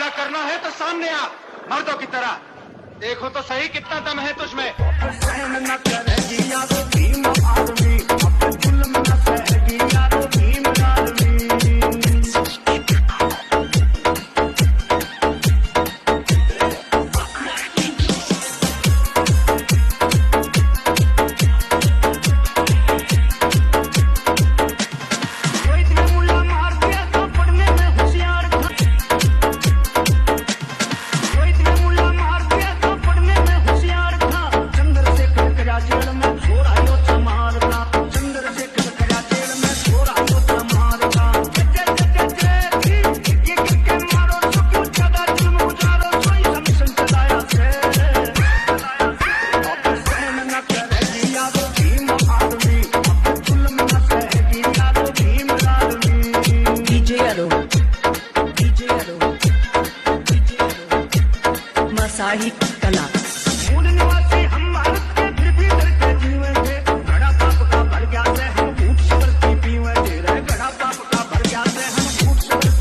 मुकाबला करना है तो सामने आ, मर्दों की तरह। देखो तो सही कितना दम है तुझमें। Masahi Kala